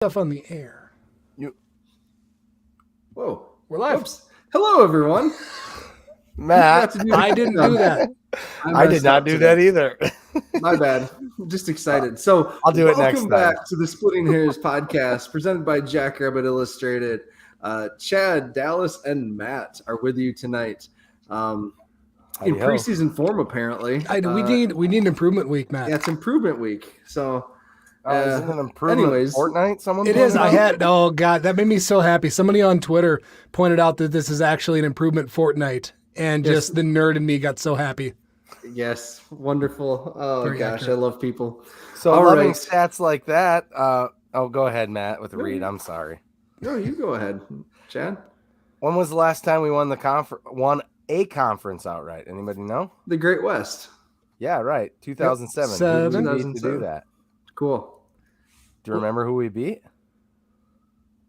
Stuff on the air. You, Whoa. We're live. Oops. Hello, everyone. Matt, I didn't do that. I did not do that either. My bad. I'm just excited. So I'll do it next welcome time. back to the Splitting Hairs podcast presented by Jackrabbit Illustrated. Chad, Dallas, and Matt are with you tonight. In preseason form, apparently. We need an improvement week, Matt. Yeah, it's improvement week. So Is it an improvement anyways, Fortnite? Someone It is. pointed out? Oh God, that made me so happy. Somebody on Twitter pointed out that this is actually an improvement Fortnite, and Yes. just the nerd in me got so happy. yes, wonderful. Oh Very gosh, accurate. I love people. So All loving right. stats like that. Go ahead, Matt, with the read. I'm sorry. No, you go ahead, Chad. When was the last time we won a conference outright? Anybody know? The Great West. Yeah, right. 2007. Who Seven. did we beat to 2007. do that? Cool. Do you remember who we beat?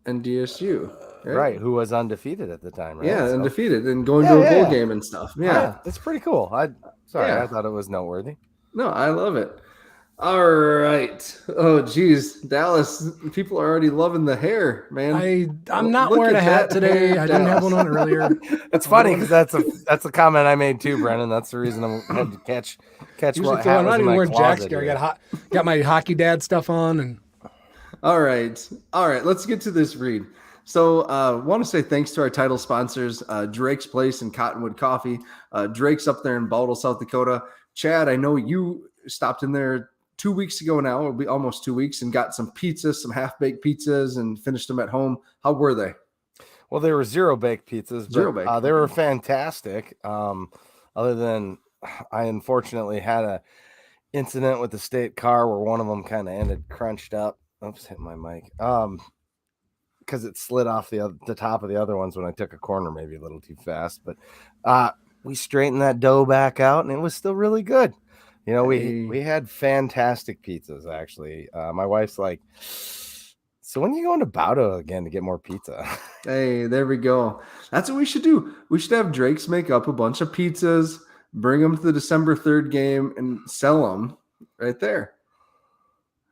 And DSU. Right. Who was undefeated at the time, right? Yeah, So- undefeated and going to a Yeah, bowl yeah. game and stuff. Yeah. That's pretty cool. I Yeah. thought it was noteworthy. No, I love it. All right. Oh, geez. Dallas, people are already loving the hair, man. I'm not Look wearing a at hat that today. hair, I didn't have Dallas. one on earlier. It's funny because that's a comment I made too, Brennan. That's the reason I had to catch Usually what throw hat on. I'm was not in even my wearing Jack's closet gear. I here. got my hockey dad stuff on, and All right. Let's get to this read. So want to say thanks to our title sponsors, Drake's Place and Cottonwood Coffee. Drake's up there in Baldwin, South Dakota. Chad, I know you stopped in there 2 weeks ago now. It'll be almost 2 weeks, and got some pizzas, some half-baked pizzas, and finished them at home. How were they? Well, they were zero baked pizzas, but Zero baked. they were fantastic. Other than I unfortunately had a incident with the state car where one of them kind of ended crunched up. Oops, hit my mic. Because it slid off the top of the other ones when I took a corner, maybe a little too fast. But we straightened that dough back out, and it was still really good. You know, we had fantastic pizzas actually. My wife's like, so when are you going to Baudo again to get more pizza? Hey, there we go. That's what we should do. We should have Drake's make up a bunch of pizzas, bring them to the December 3rd game, and sell them right there.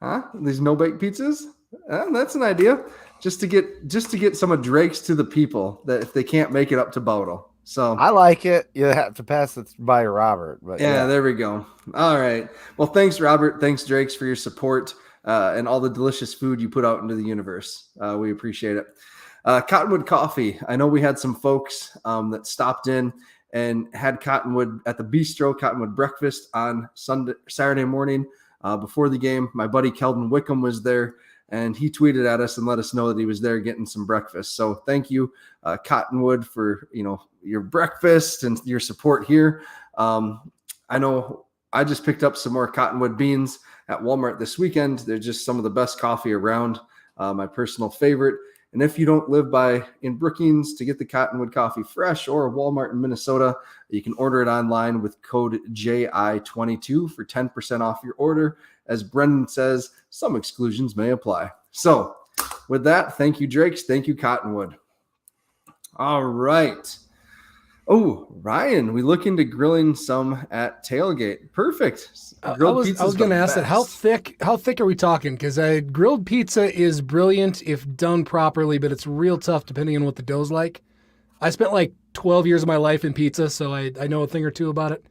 Huh? These no-bake pizzas? That's an idea. Just to get some of Drake's to the people that if they can't make it up to Bowdle. So I like it. You have to pass it by Robert, but yeah, there we go. All right. Well, thanks, Robert. Thanks, Drake's, for your support and all the delicious food you put out into the universe. We appreciate it. Cottonwood Coffee. I know we had some folks that stopped in and had Cottonwood at the Bistro, Cottonwood Breakfast on Saturday morning before the game. My buddy Keldon Wickham was there, and he tweeted at us and let us know that he was there getting some breakfast. So thank you, Cottonwood, for your breakfast and your support here. I know I just picked up some more Cottonwood beans at Walmart this weekend. They're just some of the best coffee around, my personal favorite. And if you don't live in Brookings, to get the Cottonwood coffee fresh, or Walmart in Minnesota, you can order it online with code JI22 for 10% off your order. As Brendan says, some exclusions may apply. So with that, thank you, Drakes. Thank you, Cottonwood. All right. Oh, Ryan, we look into grilling some at Tailgate. Perfect. I was going to ask that. How thick are we talking? Because grilled pizza is brilliant if done properly, but it's real tough depending on what the dough's like. I spent like 12 years of my life in pizza, so I know a thing or two about it.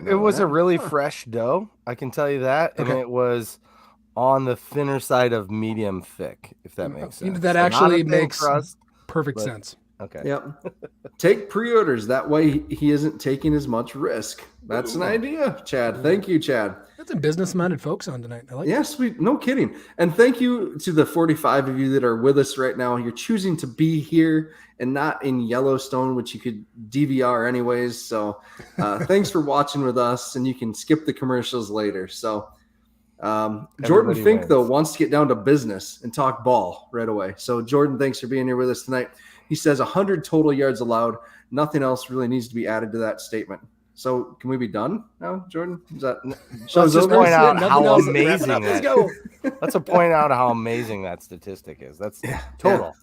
It was a really fresh dough. I can tell you that. Okay. And it was on the thinner side of medium thick, if that makes sense. That So not actually a thin makes crust, perfect but- sense. Okay. Yep. Take pre-orders. That way he isn't taking as much risk. That's an idea, Chad. Thank you, Chad. That's a business-minded folks on tonight. I like Yes, no kidding. And thank you to the 45 of you that are with us right now. You're choosing to be here and not in Yellowstone, which you could DVR anyways. So thanks for watching with us, and you can skip the commercials later. So Jordan Everybody Fink, wins. though, wants to get down to business and talk ball right away. So Jordan, thanks for being here with us tonight. He says 100 total yards allowed. Nothing else really needs to be added to that statement. So can we be done now, Jordan? Is that Let's show's just over? point out Nothing how else. amazing Let's that go. Let's point out how amazing that statistic is. That's total.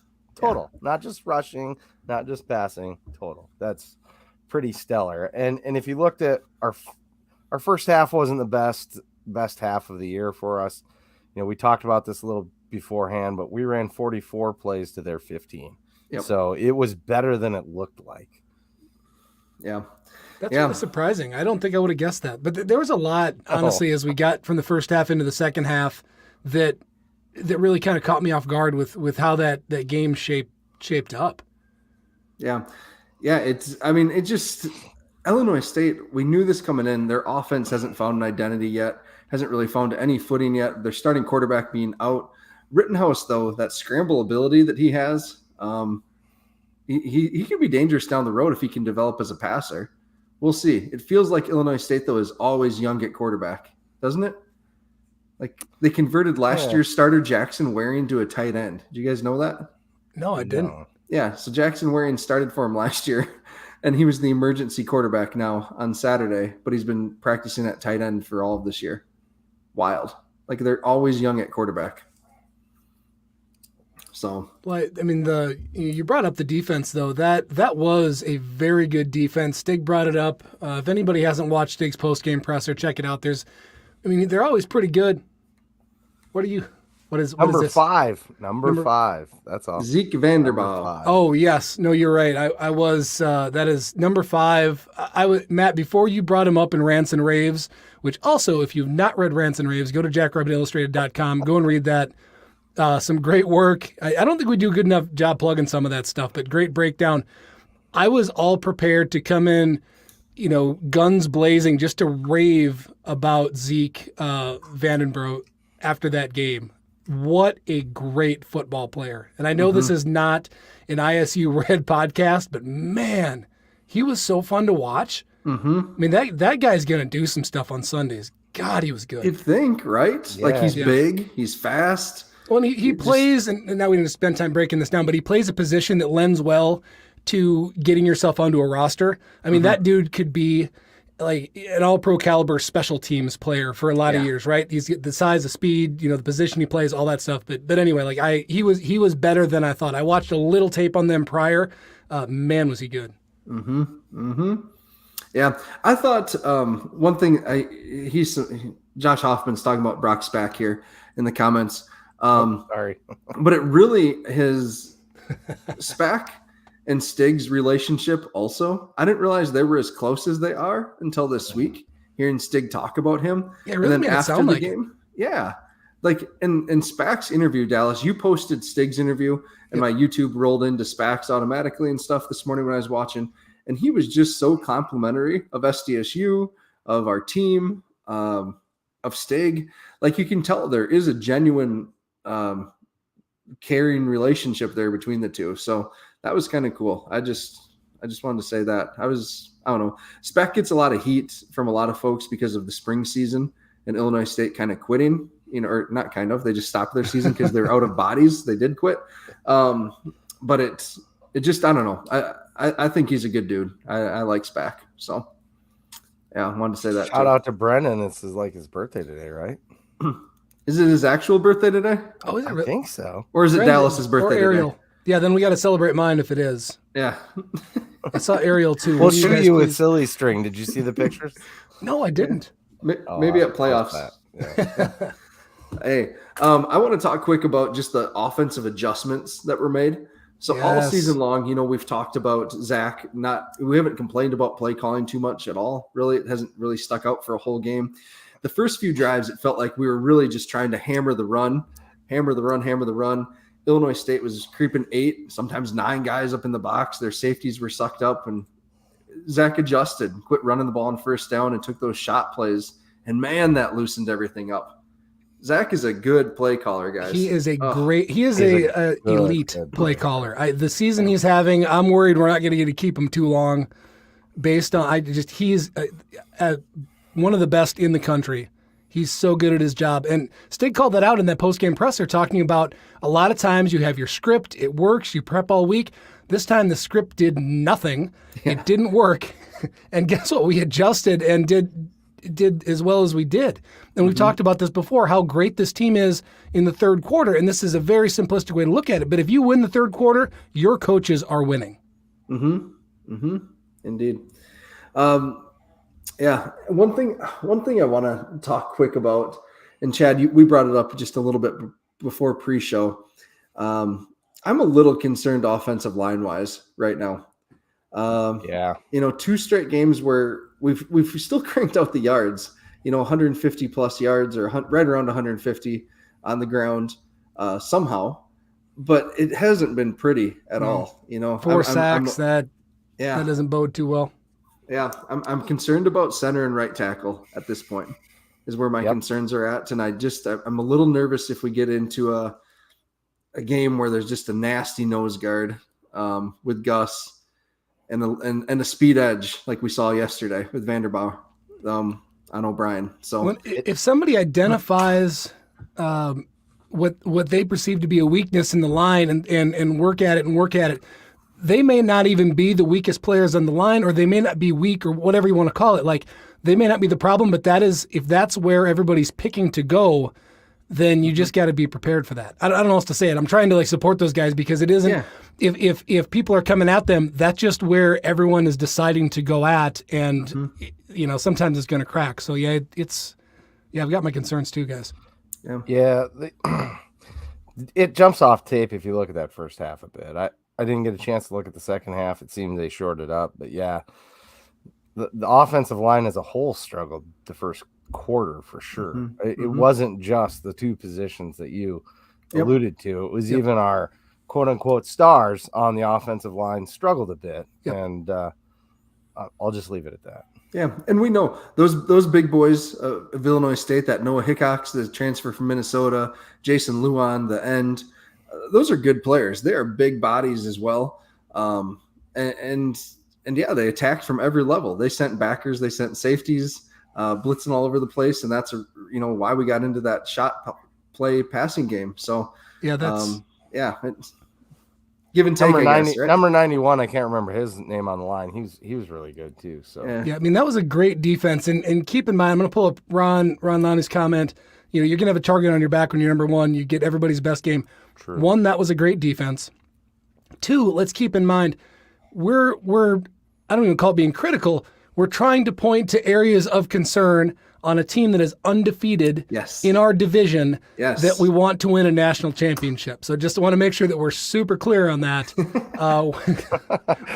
Not just rushing, not just passing, total. That's pretty stellar. And if you looked at our first half wasn't the best half of the year for us. We talked about this a little beforehand, but we ran 44 plays to their 15. Yep. So it was better than it looked like. Yeah. That's really surprising. I don't think I would have guessed that. But there was a lot, honestly, as we got from the first half into the second half that really kind of caught me off guard with how that game shaped up. Yeah. Yeah. It just, Illinois State, we knew this coming in. Their offense hasn't found an identity yet, hasn't really found any footing yet. Their starting quarterback being out. Rittenhouse, though, that scramble ability that he has, he can be dangerous down the road if he can develop as a passer. We'll see. It feels like Illinois State, though, is always young at quarterback, doesn't it? Like they converted last year's starter Jackson Waring to a tight end. Did you guys know that? No, I didn't. No. Yeah, so Jackson Waring started for him last year, and he was the emergency quarterback now on Saturday, but he's been practicing at tight end for all of this year. Wild. Like they're always young at quarterback. So, well, I mean, you brought up the defense though. That was a very good defense. Stig brought it up. If anybody hasn't watched Stig's post game presser, check it out. They're always pretty good. What is Number this? 5? Number 5. That's all. Zeke Vanderbilt. Oh yes, no, you're right. I was that is number 5. I was Matt before you brought him up in Rants and Raves, which also if you've not read Rants and Raves, go to jackrabbitillustrated.com. Go and read that. Some great work. I don't think we do a good enough job plugging some of that stuff, but great breakdown. I was all prepared to come in, guns blazing, just to rave about Zeke Vandenbroek after that game. What a great football player. And I know this is not an ISU Red podcast, but man, he was so fun to watch. Mm-hmm. I mean, that guy's going to do some stuff on Sundays. God, he was good. You'd think, right? Yeah. Like he's big, he's fast. Well, and he plays, and now we need to spend time breaking this down, but he plays a position that lends well to getting yourself onto a roster. I mean, that dude could be like an all-pro caliber special teams player for a lot of years, right? He's the size, the speed, the position he plays, all that stuff. But anyway, like he was better than I thought. I watched a little tape on them prior. Man, was he good. Mm-hmm. Mm-hmm. Yeah, I thought one thing. Josh Hoffman's talking about Brock Spack here in the comments. Sorry. But it really his Spack and Stig's relationship also. I didn't realize they were as close as they are until this week, hearing Stig talk about him. Yeah, it really and then made it sound the like game, like in Spack's interview, Dallas, you posted Stig's interview, and my YouTube rolled into Spack's automatically and stuff this morning when I was watching, and he was just so complimentary of SDSU, of our team, of Stig. Like you can tell there is a genuine caring relationship there between the two. So that was kind of cool. I just wanted to say that. I don't know. Speck gets a lot of heat from a lot of folks because of the spring season and Illinois State kind of quitting, or not kind of, they just stopped their season because they're out of bodies. They did quit. But it just, I don't know. I think he's a good dude. I like Spack. So yeah, I wanted to say that. Shout out to Brennan. This is like his birthday today, right? Is it his actual birthday today? Oh, is it I think so. Or is it Brendan, Dallas's birthday or Ariel? today? Yeah, then we got to celebrate mine if it is. Yeah. I saw Ariel too. We'll Will you shoot guys you with please- silly string. Did you see the pictures? No, I didn't. Maybe at playoffs. Yeah. Hey, I want to talk quick about just the offensive adjustments that were made. So all Yes. season long, we've talked about Zach. We haven't complained about play calling too much at all. Really, it hasn't really stuck out for a whole game. The first few drives, it felt like we were really just trying to hammer the run. Illinois State was creeping 8, sometimes 9 guys up in the box. Their safeties were sucked up, and Zach adjusted, quit running the ball on first down, and took those shot plays. And man, that loosened everything up. Zach is a good play caller, guys. He is a good elite play player. caller. The season he's having, I'm worried we're not going to get to keep him too long. Based on, he's one of the best in the country. He's so good at his job. And Stig called that out in that post-game presser, talking about a lot of times you have your script, it works, you prep all week. This time the script did nothing. Yeah. It didn't work. And guess what? We adjusted and did as well as we did. And we've talked about this before, how great this team is in the third quarter. And this is a very simplistic way to look at it. But if you win the third quarter, your coaches are winning. Indeed. Yeah. One thing I want to talk quick about, and Chad, we brought it up just a little bit before pre-show. I'm a little concerned offensive line wise right now. Yeah. 2 straight games where we've still cranked out the yards, 150 plus yards or right around 150 on the ground somehow, but it hasn't been pretty at all. 4 sacks, that doesn't bode too well. Yeah, I'm concerned about center and right tackle at this point is where my concerns are at. And I'm a little nervous if we get into a game where there's just a nasty nose guard with Gus and a speed edge like we saw yesterday with Vanderbaugh on O'Brien. So if somebody identifies what they perceive to be a weakness in the line and work at it, they may not even be the weakest players on the line, or they may not be weak, or whatever you want to call it. Like, they may not be the problem, but if that's where everybody's picking to go, then you just got to be prepared for that. I don't know how else to say it. I'm trying to support those guys because it isn't. Yeah. If people are coming at them, that's just where everyone is deciding to go at, and sometimes it's going to crack. So I've got my concerns too, guys. Yeah, it jumps off tape if you look at that first half a bit. I didn't get a chance to look at the second half. It seemed they shorted up, but yeah, the offensive line as a whole struggled the first quarter for sure. Mm-hmm. It wasn't just the 2 positions that you alluded to. It was even our quote unquote stars on the offensive line struggled a bit, and I'll just leave it at that. Yeah, and we know those big boys of Illinois State, that Noah Hickox, the transfer from Minnesota, Jason Luan, the end. Those are good players. They are big bodies as well. And they attacked from every level. They sent backers, they sent safeties, blitzing all over the place. And that's why we got into that shot play passing game. So it's give and take. Number 91, I can't remember his name on the line. He was really good too. So I mean, that was a great defense. And keep in mind, I'm going to pull up Ron Lonnie's comment. You're going to have a target on your back when you're number 1. You get everybody's best game. True. 1, that was a great defense. 2, let's keep in mind, we're I don't even call it being critical. We're trying to point to areas of concern on a team that is undefeated in our division that we want to win a national championship. So just want to make sure that we're super clear on that.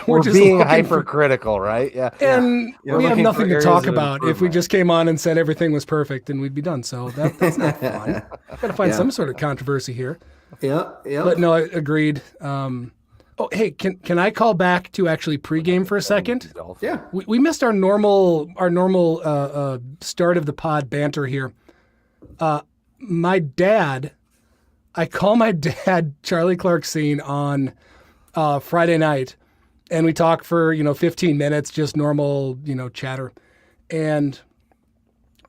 We're being hypercritical, right? Yeah. And we have nothing to talk about if we just came on and said everything was perfect and we'd be done. So that's not fun. Got to find some sort of controversy here. Yeah. But no, I agreed. Hey, can I call back to actually pregame for a second? Yeah. We missed our normal start of the pod banter here. I call my dad Charlie Clarksine on Friday night, and we talk for 15 minutes, just normal chatter, on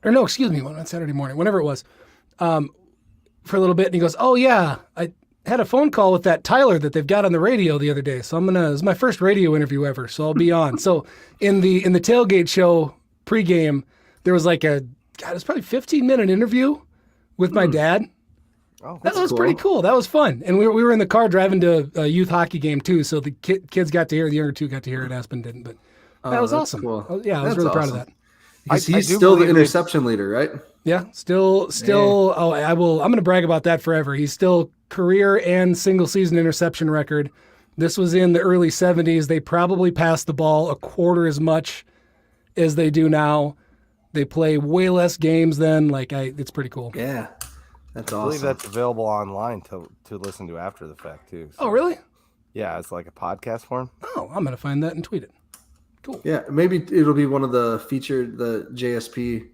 Saturday morning, whenever it was, for a little bit, and he goes, "Oh yeah, I had a phone call with that Tyler that they've got on the radio the other day. So it's my first radio interview ever. So I'll be on." So in the tailgate show pregame, there was it was probably 15-minute interview with my dad. Oh, that was cool. Pretty cool. That was fun. And we were in the car driving to a youth hockey game too. So the kids got to hear it. The younger 2 got to hear it. Aspen didn't, but that was awesome. Cool. I was really proud of that. He's still the interception leader, right? Yeah, still. Oh, I'm going to brag about that forever. He's still career and single season interception record. This was in the early 70s. They probably passed the ball a quarter as much as they do now. They play way less games then. It's pretty cool. Yeah, that's awesome. I believe that's available online to listen to after the fact too. So. Oh, really? Yeah, it's like a podcast form. Oh, I'm going to find that and tweet it. Cool. Yeah, maybe it'll be one of the featured, the JSP,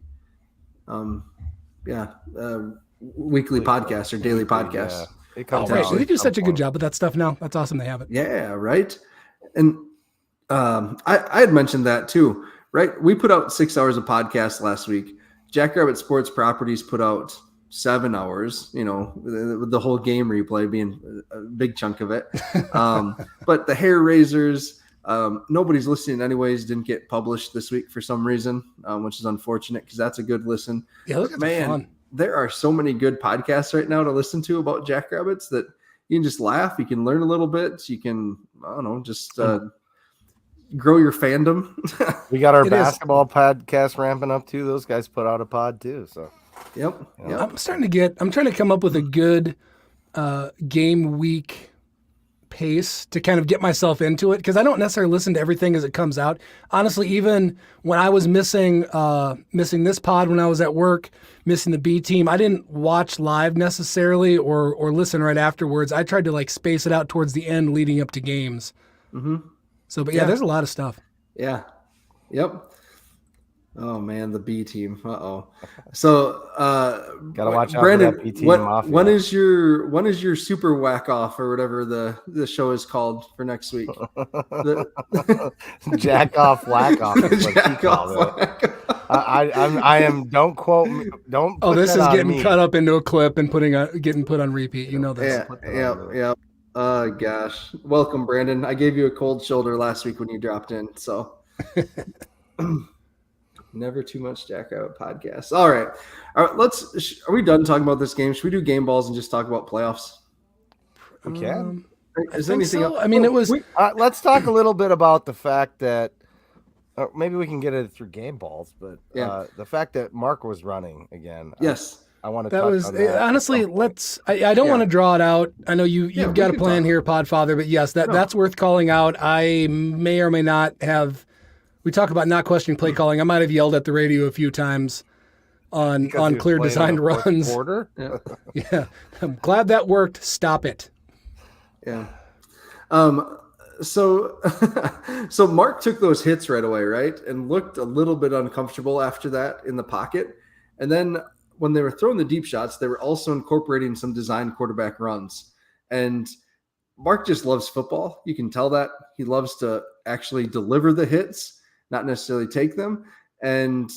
weekly podcasts or daily podcasts. Yeah. It comes out. They do such a good job with that stuff now. That's awesome. They have it. Yeah, right. And I had mentioned that too, right? We put out 6 hours of podcast last week. Jackrabbit Sports Properties put out 7 hours, the whole game replay being a big chunk of it. But the hair raisers, nobody's listening anyways, didn't get published this week for some reason, which is unfortunate because that's a good listen. Yeah, look at fun. There are so many good podcasts right now to listen to about Jackrabbits that you can just laugh. You can learn a little bit. You can, grow your fandom. We got our basketball podcast ramping up too. Those guys put out a pod too. So, yep. I'm trying to come up with a good game week pace to kind of get myself into it, because I don't necessarily listen to everything as it comes out. Honestly, even when I was missing this pod when I was at work, missing the B team, I didn't watch live necessarily or listen right afterwards. I tried to like space it out towards the end leading up to games. Mm-hmm. So, but yeah, there's a lot of stuff. Yeah. Yep. Oh man, the B team. Uh-oh. So gotta watch out Brandon, for that B team mafia. when is your super whack off or whatever the show is called for next week? Jack off, whack off. Jack off, whack off. I am. Don't quote me. Don't. Oh, put this that is on getting me. cut up into a clip and getting put on repeat. You know this. Yeah. Oh gosh. Welcome, Brandon. I gave you a cold shoulder last week when you dropped in. So never too much Jack Out podcast. All right. Are we done talking about this game? Should we do game balls and just talk about playoffs? We can. Is there anything else? I mean, it was. Let's talk a little bit about the fact that maybe we can get it through game balls, but the fact that Mark was running again. Yes. I want to That touch was on that. honestly. I don't want to draw it out. I know you've got a can plan talk. here, Podfather, but yes, that's worth calling out. I may or may not have. We talk about not questioning play calling. I might have yelled at the radio a few times on Because he was clear playing designed in the fourth runs. quarter. Yeah, I'm glad that worked. Stop it. Yeah. So Mark took those hits right away, right? And looked a little bit uncomfortable after that in the pocket. And then when they were throwing the deep shots, they were also incorporating some designed quarterback runs. And Mark just loves football. You can tell that. He loves to actually deliver the hits, not necessarily take them. And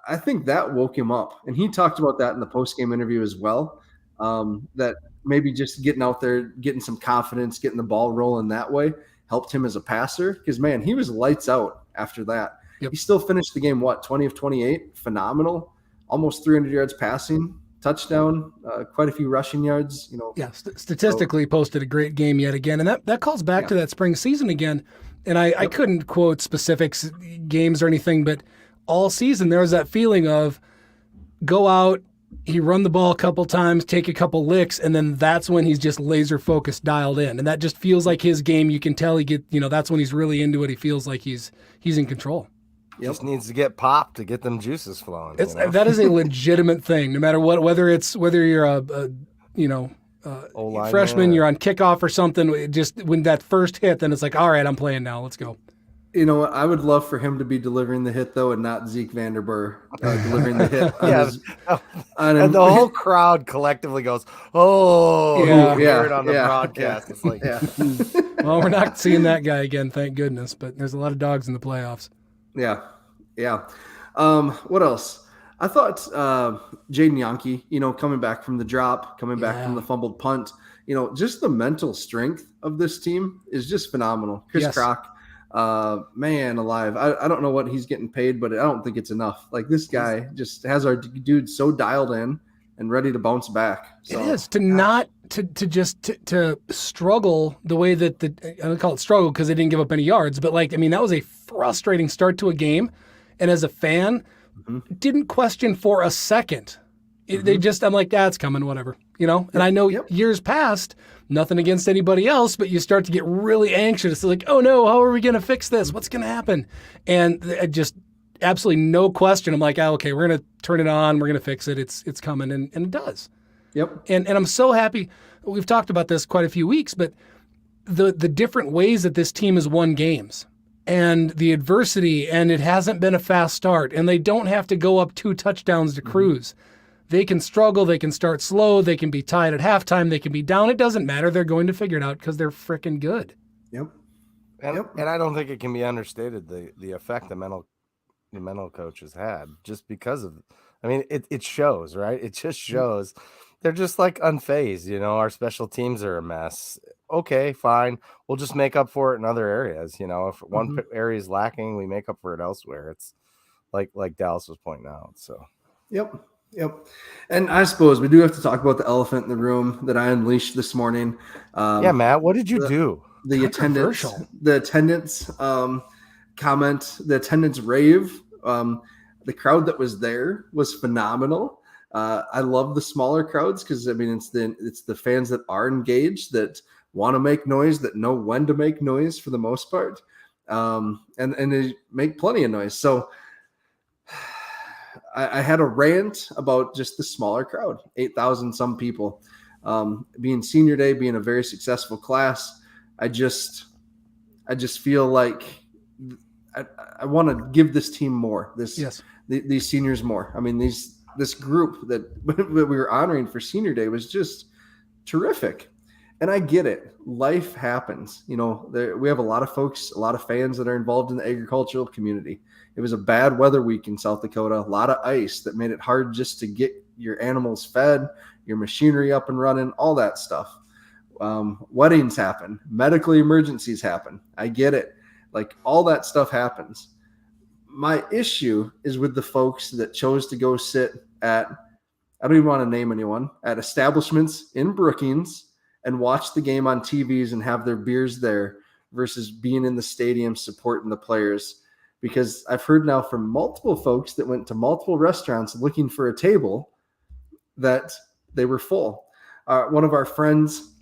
I think that woke him up. And he talked about that in the post-game interview as well, that maybe just getting out there, getting some confidence, getting the ball rolling that way helped him as a passer. Because, man, he was lights out after that. Yep. He still finished the game, 20 of 28? Phenomenal. Almost 300 yards passing, touchdown, quite a few rushing yards. Yeah, statistically posted a great game yet again. And that calls back to that spring season again. And I couldn't quote specifics, games or anything, but all season there was that feeling of go out, he run the ball a couple times, take a couple licks, and then that's when he's just laser focused, dialed in. And that just feels like his game. You can tell that's when he's really into it. He feels like he's in control. Just needs to get popped to get them juices flowing. That is a legitimate thing, no matter what, whether you're a freshman, you're on kickoff or something. Just when that first hit, then it's like, all right, I'm playing now. Let's go. You know what? I would love for him to be delivering the hit, though, and not Zeke Vanderburg delivering the hit. And the whole crowd collectively goes, "Oh, yeah, you hear it on the broadcast." It's like, well, we're not seeing that guy again, thank goodness. But there's a lot of dogs in the playoffs. Yeah. What else? I thought Jaden Yankee, coming back from the drop, coming back from the fumbled punt, just the mental strength of this team is just phenomenal. Chris Crock, man alive. I don't know what he's getting paid, but I don't think it's enough. Like, this guy just has our dude so dialed in and ready to bounce back. So, it is to struggle the way that I don't call it struggle because they didn't give up any yards, but that was a frustrating start to a game. And as a fan, didn't question for a second. I'm like, that's coming, whatever, And I know years past, nothing against anybody else, but you start to get really anxious. Like, oh no, how are we going to fix this? What's going to happen? And just absolutely no question. I'm like, okay, we're going to turn it on. We're going to fix it. It's coming, and it does. Yep. And I'm so happy. We've talked about this quite a few weeks, but the different ways that this team has won games and the adversity, and it hasn't been a fast start, and they don't have to go up 2 touchdowns to cruise. They can struggle. They can start slow. They can be tied at halftime. They can be down. It doesn't matter. They're going to figure it out because they're freaking good. Yep. And I don't think it can be understated the effect the mental coaches had, just because of, it shows, right? It just shows. They're just like unfazed, our special teams are a mess. Okay, fine. We'll just make up for it in other areas. If one area is lacking, we make up for it elsewhere. It's like Dallas was pointing out. So, Yep. And I suppose we do have to talk about the elephant in the room that I unleashed this morning. Matt, what did you do? The attendance comment, the attendance rave. The crowd that was there was phenomenal. I love the smaller crowds because I mean it's the fans that are engaged, that want to make noise, that know when to make noise for the most part, and they make plenty of noise. So I had a rant about just the smaller crowd, 8,000 some people, being senior day, being a very successful class. I just feel like I want to give this team more. These seniors more. I mean, this group that we were honoring for senior day was just terrific. And I get it. Life happens. You know, we have a lot of folks, a lot of fans that are involved in the agricultural community. It was a bad weather week in South Dakota, a lot of ice that made it hard just to get your animals fed, your machinery up and running, all that stuff. Weddings happen, medical emergencies happen. I get it. Like all that stuff happens. My issue is with the folks that chose to go sit at, I don't even want to name anyone, at establishments in Brookings and watch the game on TVs and have their beers there versus being in the stadium supporting the players. Because I've heard now from multiple folks that went to multiple restaurants looking for a table that they were full. One of our friends,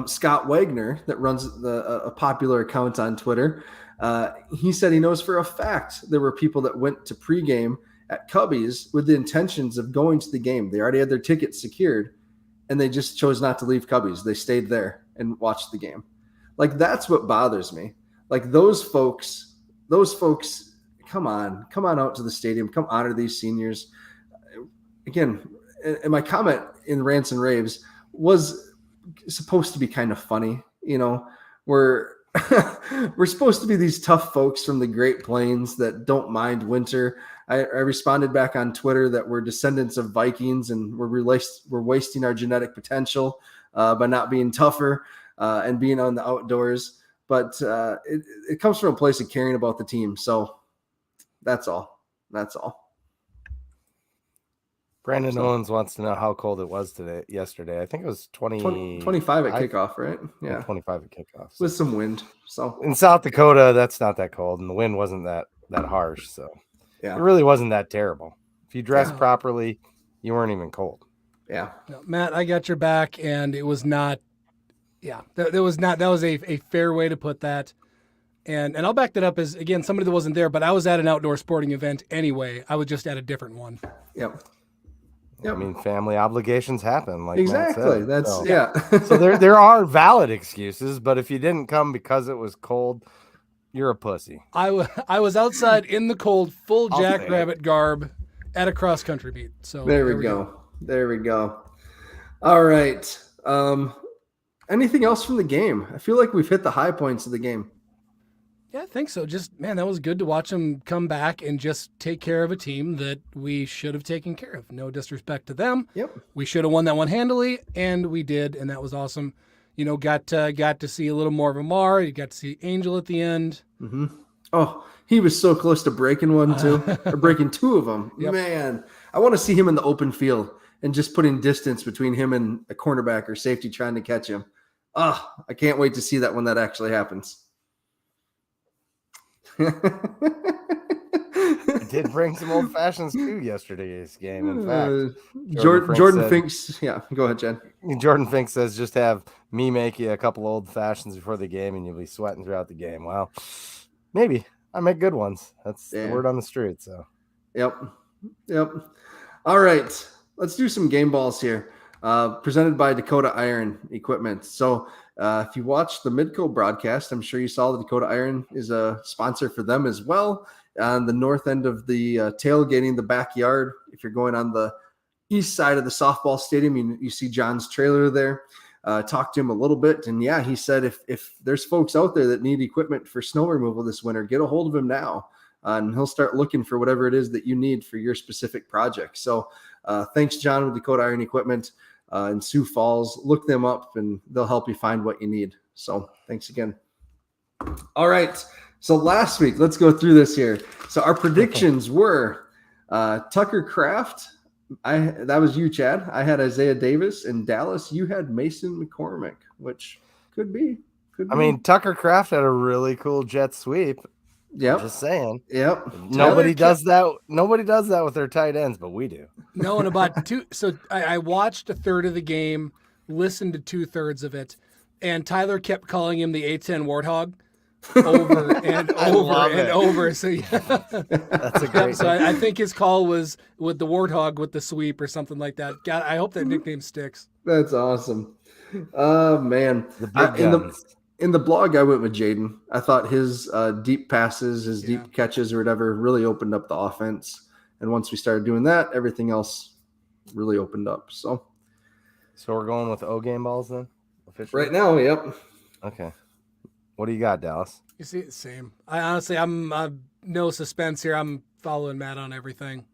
Scott Wagner, that runs a popular account on Twitter, he said he knows for a fact there were people that went to pregame at Cubbies with the intentions of going to the game. They already had their tickets secured, and they just chose not to leave Cubbies. They stayed there and watched the game. Like, that's what bothers me. Like, those folks, come on out to the stadium, come honor these seniors. Again, and my comment in Rants and Raves was supposed to be kind of funny. You know, we're supposed to be these tough folks from the Great Plains that don't mind winter. I responded back on Twitter that we're descendants of Vikings and we're wasting our genetic potential by not being tougher and being on the outdoors. But it comes from a place of caring about the team. So that's all. Brandon Owens wants to know how cold it was yesterday. I think it was 25 at kickoff, right? Yeah. 25 at kickoff. With some wind. So in South Dakota, that's not that cold, and the wind wasn't that harsh. So yeah, it really wasn't that terrible. If you dressed properly, you weren't even cold. Yeah. No, Matt, I got your back, and it was not. Yeah, that was a fair way to put that. And I'll back that up as, again, somebody that wasn't there, but I was at an outdoor sporting event anyway. I was just at a different one. Yep. I mean, family obligations happen. Like exactly. Matt said. That's So there are valid excuses, but if you didn't come because it was cold, you're a pussy. I was outside in the cold, full Jackrabbit garb at a cross country meet. So there we go. All right. Anything else from the game? I feel like we've hit the high points of the game. Yeah, I think so. Just, man, that was good to watch them come back and just take care of a team that we should have taken care of. No disrespect to them. Yep. We should have won that one handily, and we did, and that was awesome. You know, got to see a little more of Amar. You got to see Angel at the end. Mm-hmm. Oh, he was so close to breaking one, too, or breaking two of them. Yep. Man, I want to see him in the open field and just putting distance between him and a cornerback or safety trying to catch him. I can't wait to see that when that actually happens. I did bring some old fashions too yesterday's game. In fact, Jordan Finks. Yeah, go ahead, Jen. Jordan Finks says just have me make you a couple old fashions before the game, and you'll be sweating throughout the game. Well, maybe I make good ones. That's the word on the street. So, yep. All right, let's do some game balls here. Presented by Dakota Iron Equipment. So if you watched the Midco broadcast, I'm sure you saw that Dakota Iron is a sponsor for them as well. On the north end of the tailgating, the backyard, if you're going on the east side of the softball stadium, you see John's trailer there. Talked to him a little bit, and yeah, he said if there's folks out there that need equipment for snow removal this winter, get a hold of him now, and he'll start looking for whatever it is that you need for your specific project. So thanks, John, with Dakota Iron Equipment. In Sioux Falls, look them up and they'll help you find what you need. So thanks again. All right. So last week, let's go through this here. So our predictions were Tucker Kraft. That was you, Chad. I had Isaiah Davis. In Dallas, you had Mason McCormick, which could be. I mean, Tucker Kraft had a really cool jet sweep. Yep. Just saying. Yep. Nobody does that. Nobody does that with their tight ends, but we do. No, and about two. So I watched a third of the game, listened to 2/3 of it, and Tyler kept calling him the A10 Warthog over and over and over. So yeah, That's a great. so I think his call was with the Warthog with the sweep or something like that. God, I hope that nickname sticks. That's awesome. Oh man, The big guns. In the blog, I went with Jaden. I thought his deep passes, his deep catches or whatever really opened up the offense. And once we started doing that, everything else really opened up. So we're going with O game balls then? Officially? Right now, yep. Okay. What do you got, Dallas? You see, same. I honestly, I'm no suspense here. I'm following Matt on everything.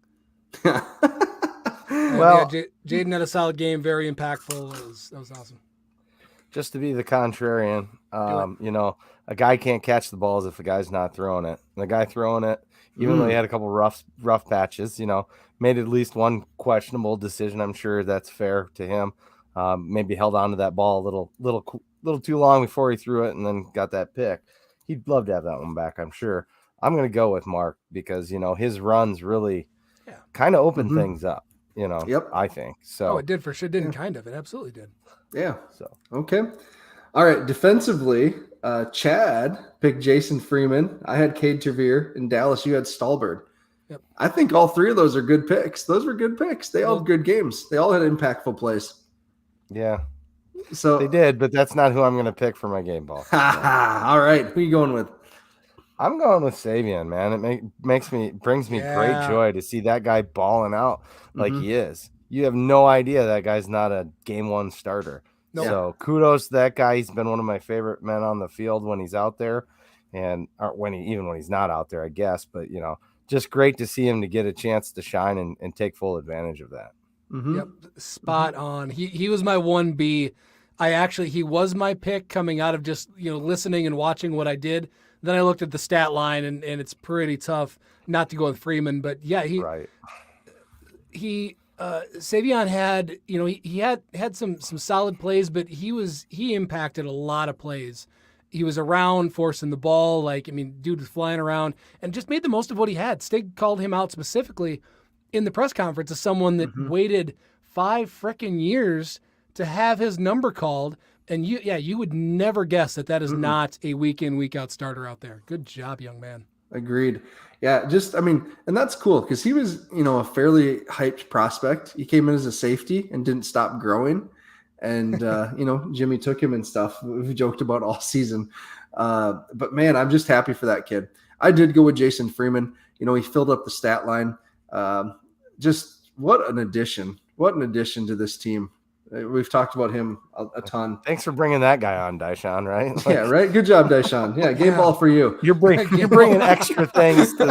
Well, Jaden had a solid game, very impactful. That was awesome. Just to be the contrarian, a guy can't catch the balls if the guy's not throwing it. And the guy throwing it, even though he had a couple rough patches, made at least one questionable decision. I'm sure that's fair to him. Maybe held on to that ball a little too long before he threw it and then got that pick. He'd love to have that one back, I'm sure. I'm going to go with Mark because, his runs really kind of open things up, I think. So. Oh, it did for sure. Didn't kind of. It absolutely did. Yeah. So. Okay. All right. Defensively, Chad picked Jason Freeman. I had Cade Trevere. In Dallas, you had Stallbird. Yep. I think all three of those are good picks. Those were good picks. They all had good games. They all had impactful plays. Yeah. So they did, but that's not who I'm going to pick for my game ball. All right. Who are you going with? I'm going with Savion, man. It brings me great joy to see that guy balling out like he is. You have no idea that guy's not a game one starter. Nope. So kudos to that guy. He's been one of my favorite men on the field when he's out there, and when he's not out there, I guess. But just great to see him to get a chance to shine and take full advantage of that. Yep, spot on. He was my 1B. He was my pick coming out of just listening and watching what I did. Then I looked at the stat line and it's pretty tough not to go with Freeman. But yeah, Savion had he had some solid plays, but he impacted a lot of plays. He was around forcing the ball, dude was flying around and just made the most of what he had. Stig called him out specifically in the press conference as someone that waited 5 frickin' years to have his number called. And you would never guess that is not a week in, week out starter out there. Good job, young man. Agreed. Yeah, and that's cool because he was, a fairly hyped prospect. He came in as a safety and didn't stop growing. And, Jimmy took him and stuff. We joked about all season. But, man, I'm just happy for that kid. I did go with Jason Freeman. He filled up the stat line. Just what an addition. What an addition to this team. We've talked about him a ton. Thanks for bringing that guy on, Daishan, right? Yeah, right? Good job, Daishan. Yeah, game ball for you. You're bringing extra things to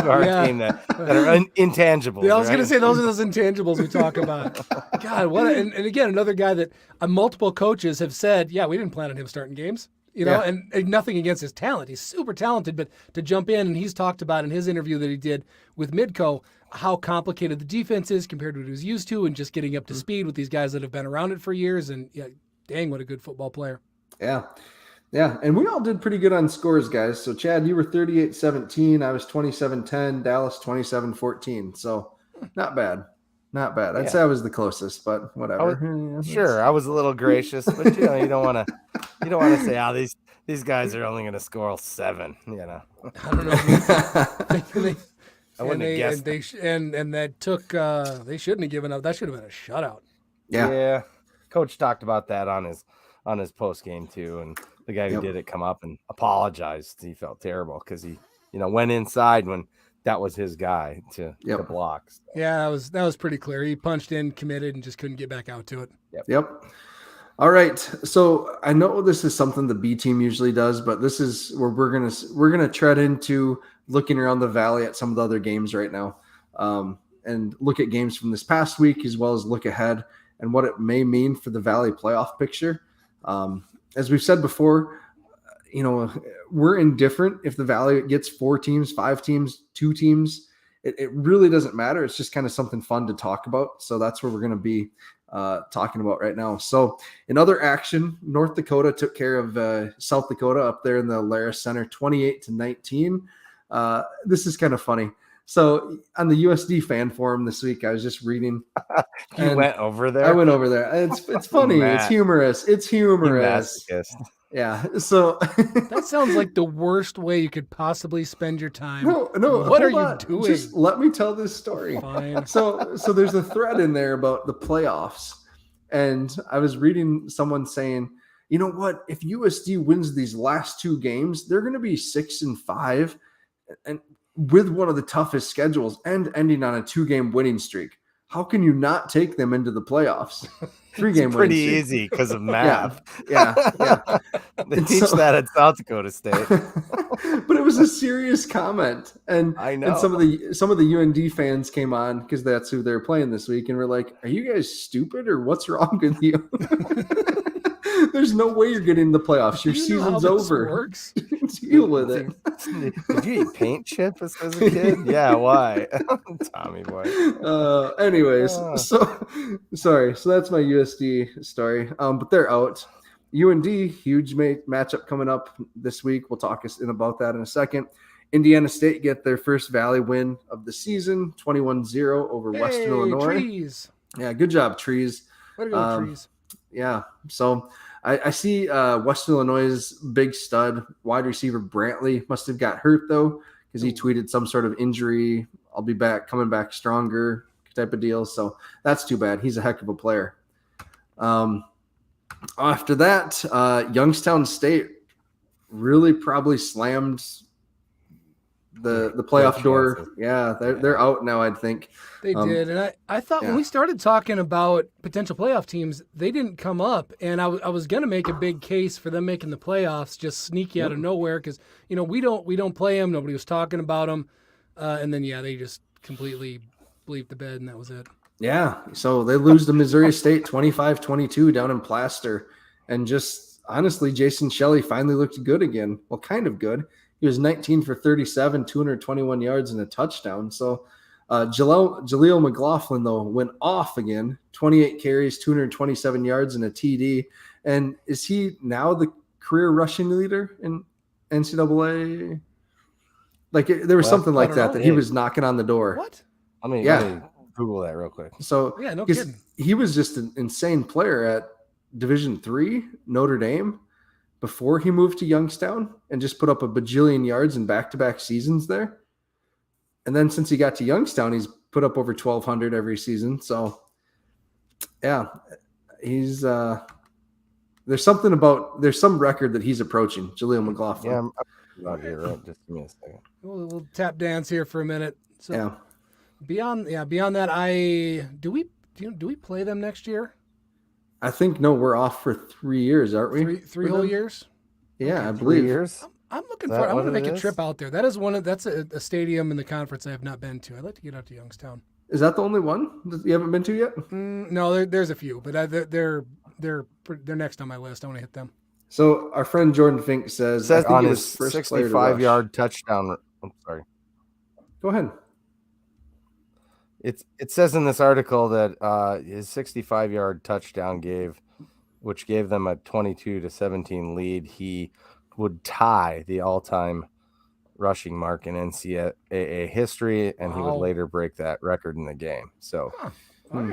our team that are intangibles. Yeah, I was going to say those are those intangibles we talk about. God, and again, another guy that multiple coaches have said, we didn't plan on him starting games. And nothing against his talent. He's super talented, but to jump in, and he's talked about in his interview that he did with Midco, how complicated the defense is compared to what he was used to and just getting up to speed with these guys that have been around it for years. And dang, what a good football player. Yeah. Yeah. And we all did pretty good on scores, guys. So Chad, you were 38-17. I was 27-10, Dallas 27-14. So not bad. Not bad. I'd say I was the closest, but whatever. Sure. I was a little gracious, but you don't want to say, these guys are only going to score 7, I don't know. I wouldn't have guessed. And that took. They shouldn't have given up. That should have been a shutout. Yeah. Coach talked about that on his post game too, and the guy who did it come up and apologized. He felt terrible because he, went inside when that was his guy to block. So. Yeah, that was pretty clear. He punched in, committed, and just couldn't get back out to it. Yep. All right. So I know this is something the B team usually does, but this is where we're gonna tread into looking around the valley at some of the other games right now, and look at games from this past week as well as look ahead and what it may mean for the Valley playoff picture. As we've said before, we're indifferent if the Valley gets 4 teams, 5 teams, 2 teams. It really doesn't matter. It's just kind of something fun to talk about. So that's what we're going to be talking about right now. So in other action, North Dakota took care of South Dakota up there in the Laris Center, 28-19. This is kind of funny. So on the USD fan forum this week, I was just reading. You went over there? I went over there. It's funny. It's humorous. It's humorous. Yeah. So that sounds like the worst way you could possibly spend your time. No. What are you doing? Just let me tell this story. Fine. So there's a thread in there about the playoffs, and I was reading someone saying, you know what? If USD wins these last 2 games, they're going to be 6-5, and with one of the toughest schedules and ending on a 2-game winning streak. How can you not take them into the playoffs? 3-game pretty easy because of math. Yeah. They teach that at South Dakota State. But it was a serious comment, and I know. And some of the UND fans came on because that's who they're playing this week, and we're like, "Are you guys stupid or what's wrong with you?" There's no way you're getting the playoffs. Your season's over. Works? Deal with it. Did you eat paint chips as a kid? Yeah, why? Tommy boy. Anyways, so sorry. So that's my USD story. But they're out. UND, huge matchup coming up this week. We'll talk about that in a second. Indiana State get their first Valley win of the season, 21-0 over Western Illinois. Trees. Yeah, good job, Trees. Way to go, Trees. Yeah, so I see Western Illinois' big stud wide receiver Brantley must have got hurt, though, because he tweeted some sort of injury. I'll be back, coming back stronger type of deal. So that's too bad. He's a heck of a player. After that, Youngstown State really probably slammed the playoff door. Yeah, they're out now, I'd think. They did. And I thought when we started talking about potential playoff teams, they didn't come up. And I was going to make a big case for them making the playoffs, just sneaky out of nowhere, because, we don't play them. Nobody was talking about them. And then, they just completely bleeped the bed, and that was it. Yeah, so they lose to Missouri State 25-22 down in Plaster. And just honestly, Jason Shelley finally looked good again. Well, kind of good. He was 19 for 37, 221 yards and a touchdown. So Jaleel McLaughlin, though, went off again, 28 carries, 227 yards and a TD. And is he now the career rushing leader in NCAA? Like there was something like that he was knocking on the door. What? Let me Google that real quick. So no kidding. He was just an insane player at Division III, Notre Dame, before he moved to Youngstown and just put up a bajillion yards in back-to-back seasons there. And then since he got to Youngstown, he's put up over 1,200 every season. So, yeah, he's there's some record that he's approaching, Jaleel McLaughlin. Yeah, I'm about here, right? Just give me a second. We'll tap dance here for a minute. So yeah. Beyond that, do we play them next year? I think we're off for 3 years, aren't we? Three whole years? Yeah, okay, I believe. 3 years. I'm looking for. I want to make a trip out there. That is that's a stadium in the conference I have not been to. I'd like to get out to Youngstown. Is that the only one that you haven't been to yet? No, there's a few, but they're next on my list. I want to hit them. So our friend Jordan Fink says on his 65-yard touchdown. I'm sorry. Go ahead. It says in this article that his 65-yard touchdown which gave them a 22-17 lead. He would tie the all-time rushing mark in NCAA history, and he would later break that record in the game. So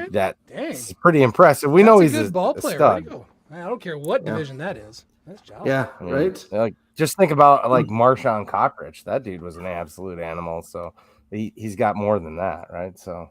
that's pretty impressive. We know he's a ball player. stud. I don't care what division that is. That's jolly. Yeah, right. Like, just think about like Marshawn Cockridge. That dude was an absolute animal. So he's got more than that, right? So,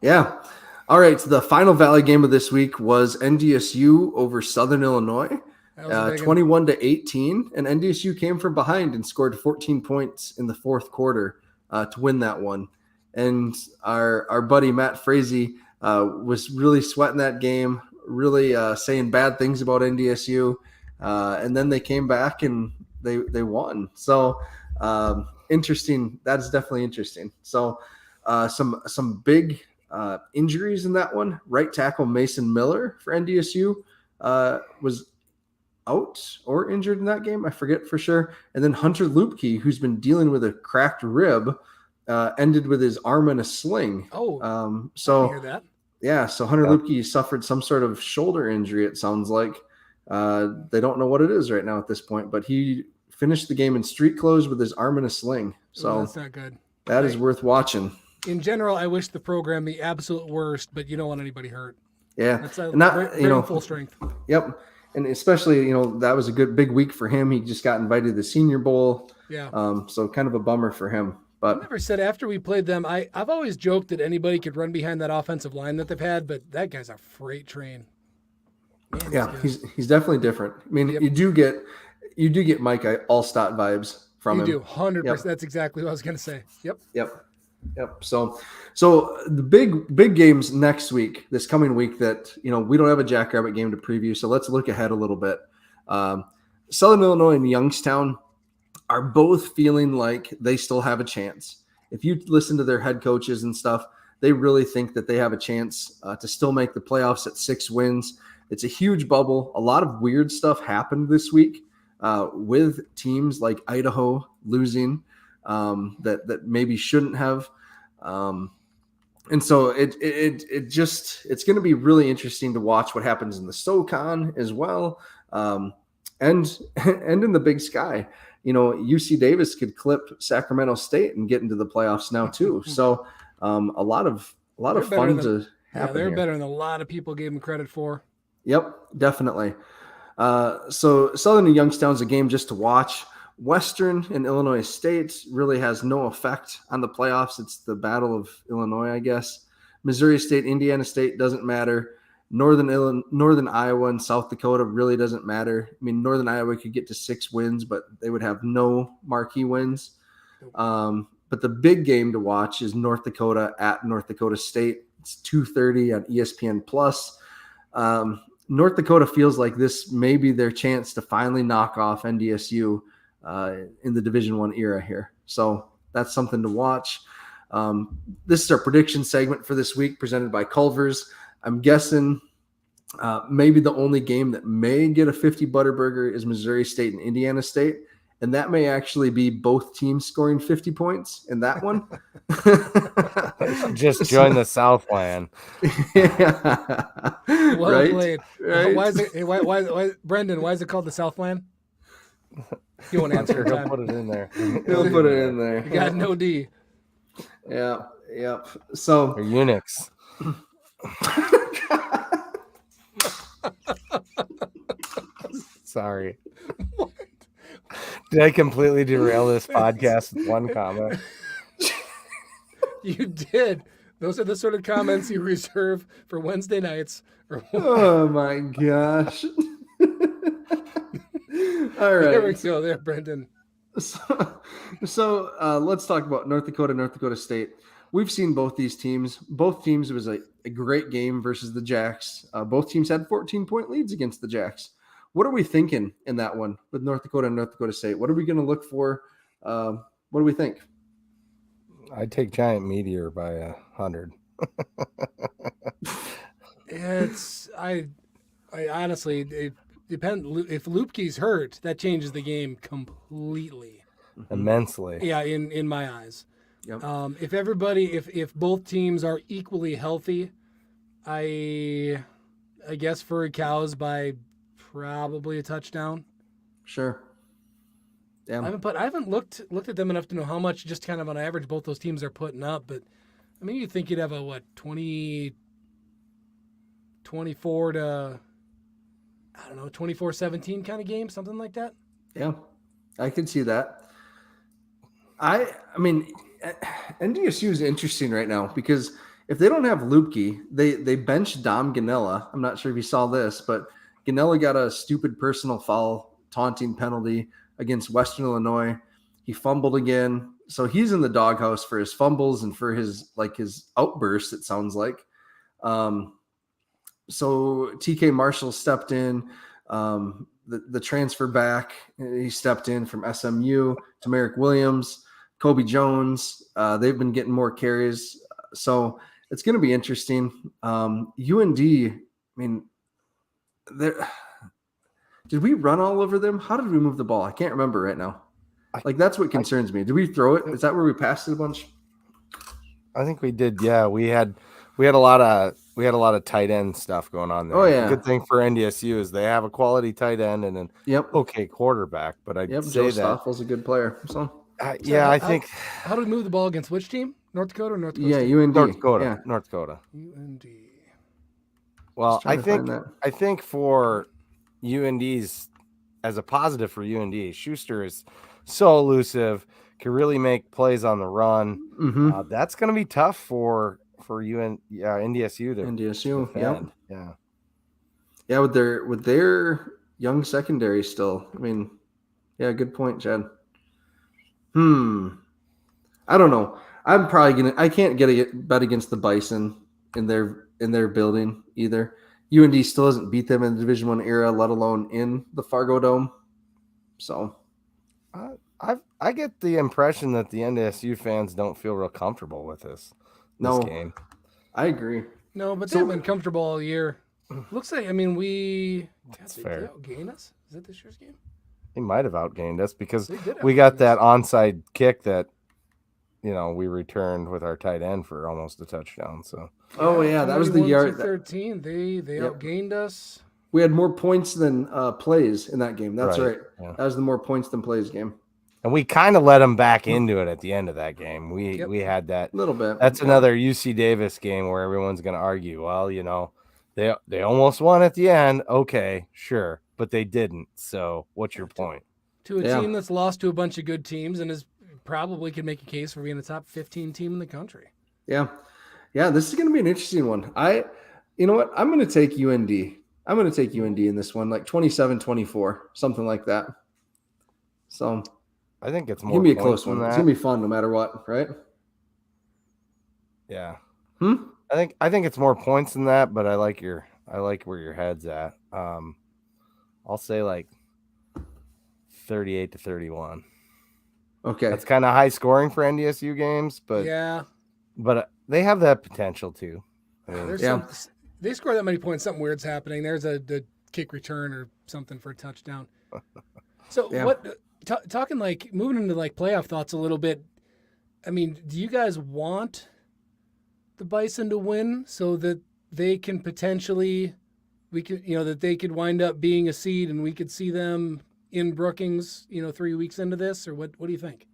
yeah. All right. So the final Valley game of this week was NDSU over Southern Illinois, 21-18, and NDSU came from behind and scored 14 points in the fourth quarter to win that one. And our buddy Matt Frazee was really sweating that game, really saying bad things about NDSU, and then they came back and they won. So interesting. That is definitely interesting. So some big injuries in that one. Right tackle Mason Miller for NDSU was out or injured in that game. I forget for sure. And then Hunter Lupke, who's been dealing with a cracked rib, ended with his arm in a sling. So hear that. Yeah, so Hunter Lupke suffered some sort of shoulder injury, it sounds like. They don't know what it is right now at this point, but he finished the game in street clothes with his arm in a sling. So that's not good. that is worth watching. In general, I wish the program the absolute worst, but you don't want anybody hurt. Yeah. That's full strength. Yep. And especially, that was a big week for him. He just got invited to the Senior Bowl. Yeah. So kind of a bummer for him. But I never said after we played them, I've always joked that anybody could run behind that offensive line that they've had, but that guy's a freight train. Man, yeah, he's definitely different. I mean, you do get Mike Allstott vibes from him. You do 100%. Yep. That's exactly what I was going to say. Yep. So the big games next week, this coming week that, we don't have a Jackrabbit game to preview. So let's look ahead a little bit. Southern Illinois and Youngstown are both feeling like they still have a chance. If you listen to their head coaches and stuff, they really think that they have a chance to still make the playoffs at 6 wins. It's a huge bubble. A lot of weird stuff happened this week with teams like Idaho losing that maybe shouldn't have. And so it's going to be really interesting to watch what happens in the SoCon as well. And in the Big Sky, UC Davis could clip Sacramento State and get into the playoffs now too. So a lot of fun to happen. They're here. better than a lot of people gave them credit for. Yep, definitely. So Southern and Youngstown's a game just to watch. Western and Illinois State really has no effect on the playoffs. It's the Battle of Illinois, I guess. Missouri State, Indiana State doesn't matter. Northern Iowa and South Dakota really doesn't matter. I mean, Northern Iowa could get to 6 wins, but they would have no marquee wins. But the big game to watch is North Dakota at North Dakota State. It's 2:30 on ESPN Plus. North Dakota feels like this may be their chance to finally knock off NDSU in the Division I era here. So that's something to watch. This is our prediction segment for this week presented by Culver's. I'm guessing maybe the only game that may get a 50 Butterburger is Missouri State and Indiana State. And that may actually be both teams scoring 50 points in that one. Just join the Southland. Yeah. Well played. Right? Why, Brendan, why is it called the Southland? You won't answer. He'll put it in there. He'll put it in there. You got no D. Yeah. Yep. So Or Unix. Sorry. What? Did I completely derail this podcast with one comment? You did. Those are the sort of comments you reserve for Wednesday nights. Oh my gosh. All right. There we go. There, Brendan. So let's talk about North Dakota State. We've seen both these teams. Both teams, it was a great game versus the Jacks. Both teams had 14-point leads against the Jacks. What are we thinking in that one with North Dakota and North Dakota State? What are we going to look for? What do we think? I'd take Giant Meteor by 100. I honestly, it depends. If Lupke's hurt, that changes the game completely. Immensely. Yeah, in my eyes. Yep. If both teams are equally healthy, I guess Furry Cows by probably a touchdown. Sure. Yeah. I haven't looked at them enough to know how much just kind of on average both those teams are putting up, but I mean, you'd think you'd have a 24 to, I don't know, 24-17 kind of game, something like that. Yeah. I can see that. I mean, NDSU is interesting right now because if they don't have Lupke, they benched Dom Ganella. I'm not sure if you saw this, but Ganella got a stupid personal foul taunting penalty against Western Illinois. He fumbled again. So he's in the doghouse for his fumbles and for his outbursts, it sounds like. So TK Marshall stepped in. The transfer back, he stepped in from SMU. Tamarick Williams, Kobe Jones, they've been getting more carries. So it's going to be interesting. UND, I mean, did we run all over them? How did we move the ball? I can't remember right now. That's what concerns me. Did we throw it? Is that where we passed it a bunch? I think we did. Yeah, we had a lot of we had a lot of tight end stuff going on there. Oh, yeah. The good thing for NDSU is they have a quality tight end and an Yep. okay quarterback. But I'd Yep. say Joe that, Stoffel's a good player. So yeah, I how- think How did we move the ball against which team? North Dakota or North Dakota? yeah, State? UND. North Dakota. Yeah. North Dakota. UND. Well, Just trying I to find think that. I think for UND's as a positive for UND, Schuster is so elusive, can really make plays on the run. Mm-hmm. That's going to be tough for NDSU to NDSU. defend. Yep. Yeah. Yeah, with their young secondary still. I mean, yeah, good point, Chad. I don't know. I'm probably I can't bet against the Bison in their building either. UND still hasn't beat them in the Division I era, let alone in the Fargo Dome. So I get the impression that the NDSU fans don't feel real comfortable with this No. game. I agree. No, but So- they've been comfortable all year. Looks like, I mean, That's did fair. they outgain us? Is that this year's game? They might have outgained us because They did we got outgain that us. onside kick that we returned with our tight end for almost a touchdown. So Oh yeah, that was the 21 yard. to 13. They Yep. outgained us. We had more points than plays in that game. That's right. Yeah. That was the more points than plays game. And we kind of let them back into it at the end of that game. We Yep. we had that. A little bit. That's another UC Davis game where everyone's going to argue. Well, they almost won at the end. Okay, sure, but they didn't. So what's your point? To a Yeah. team that's lost to a bunch of good teams and is probably could make a case for being a top 15 team in the country. Yeah. Yeah, this is going to be an interesting one. You know what? I'm going to take UND. I'm going to take UND in this one, like 27-24, something like that. So I think it's it's more going to be a points close one. than It's that. going to be fun no matter what, right? Yeah. Hmm? I think it's more points than that, but I like where your head's at. I'll say like 38-31. Okay. That's kind of high scoring for NDSU games, but Yeah. they have that potential too. I mean, There's Yeah. they score that many points, something weird's happening. There's a kick return or something for a touchdown. So Yeah. what talking like moving into like playoff thoughts a little bit. I mean, do you guys want the Bison to win so that they can potentially that they could wind up being a seed and we could see them in Brookings, 3 weeks into this, or what do you think?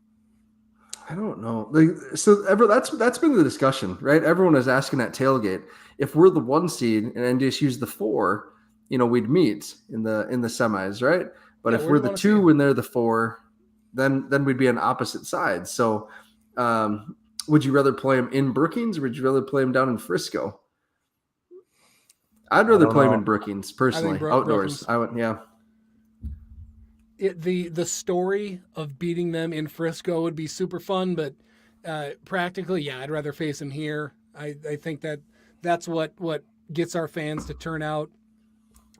I don't know. That's been the discussion, right? Everyone is asking at tailgate if we're the 1 seed and NDSU's the 4, we'd meet in the semis, right? But Yeah, if where we're do you the wanna see 2 them? and they're the 4, then we'd be on opposite sides. So, would you rather play them in Brookings or would you rather play them down in Frisco? I'd rather don't play them know. in Brookings personally, Brookings. outdoors. I would, yeah. The story of beating them in Frisco would be super fun, but practically, yeah, I'd rather face them here. I think that's what gets our fans to turn out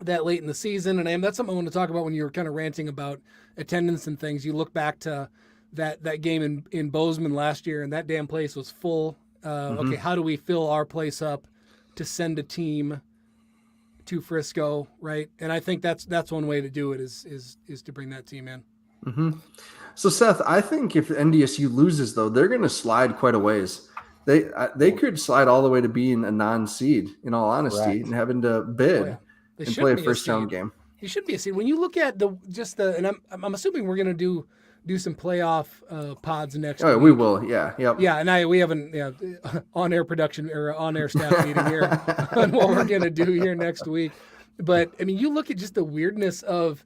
that late in the season, and that's something I want to talk about when you were kind of ranting about attendance and things. You look back to that game in Bozeman last year, and that damn place was full. Okay, how do we fill our place up to send a team to Frisco, right? And I think that's one way to do it is to bring that team in. Mm-hmm. So Seth, I think if NDSU loses though, they're going to slide quite a ways. They could slide all the way to being a non-seed, in all honesty, Correct. and having to bid Oh, yeah. They and should play a be first round seed. game. You should be a seed. When you look at and I'm assuming we're gonna do some playoff pods next Oh, week. we will. Yeah. Yep. Yeah, and we haven't on air production or on air staff meeting here on what we're gonna do here next week. But I mean, you look at just the weirdness of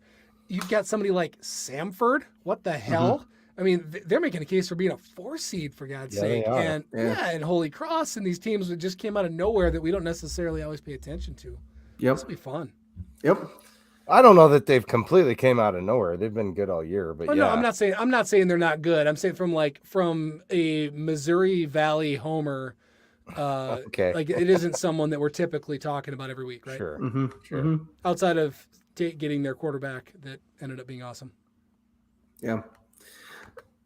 you've got somebody like Samford. What the hell? I mean, they're making a case for being a 4 seed for God's Yeah, sake, they are. and and Holy Cross and these teams that just came out of nowhere that we don't necessarily always pay attention to. Yep. This will be fun. Yep. I don't know that they've completely came out of nowhere. They've been good all year, but Oh, yeah. no, I'm not saying they're not good. I'm saying from a Missouri Valley homer. Okay. Like it isn't someone that we're typically talking about every week, right? Sure. Mm-hmm. Sure. Mm-hmm. Outside of getting their quarterback that ended up being awesome. Yeah.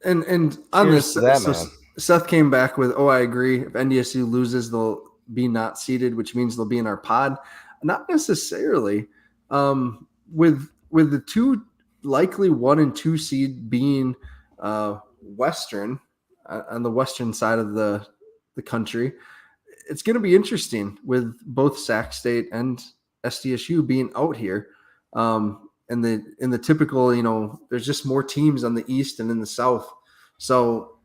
And on Cheers this, to that, so man. Seth came back with, I agree. If NDSU loses, they'll be not seeded, which means they'll be in our pod. Not necessarily. With the 2 likely 1 and 2 seed being Western on the western side of the country, it's going to be interesting with both Sac State and SDSU being out here. In the typical, there's just more teams on the East and in the South. So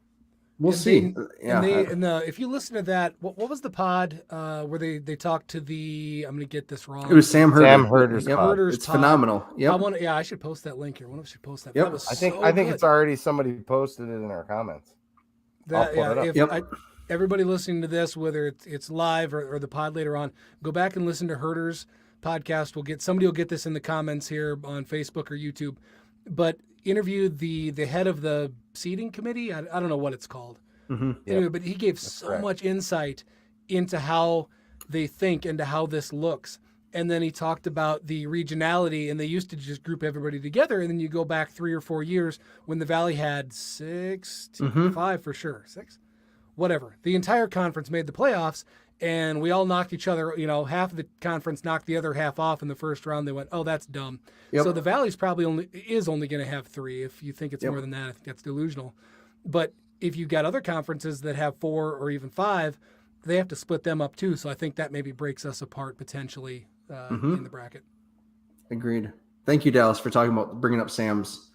we'll see. If you listen to that, what was the pod where they talked to I'm going to get this wrong. It was Sam Herder. Sam Herder's pod. It's phenomenal. Yeah. I should post that link here. One of us should post that. Yep. That I think it's already somebody posted it in our comments. Everybody listening to this, whether it's live or the pod later on, go back and listen to Herder's podcast. Somebody will get this in the comments here on Facebook or YouTube, but interviewed the head of the seating committee. I don't know what it's called. Mm-hmm. Anyway, but he gave much insight into how they think and to how this looks. And then he talked about the regionality, and they used to just group everybody together. And then you go back 3 or 4 years when the Valley had 6 to 5 for sure, 6, whatever. The entire conference made the playoffs, and we all knocked each other. Half of the conference knocked the other half off in the first round. They went, "Oh, that's dumb." Yep. So the Valley's probably only going to have 3. If you think it's more than that, I think that's delusional. But if you've got other conferences that have 4 or even 5, they have to split them up too. So I think that maybe breaks us apart potentially in the bracket. Agreed. Thank you, Dallas, for bringing up Sam's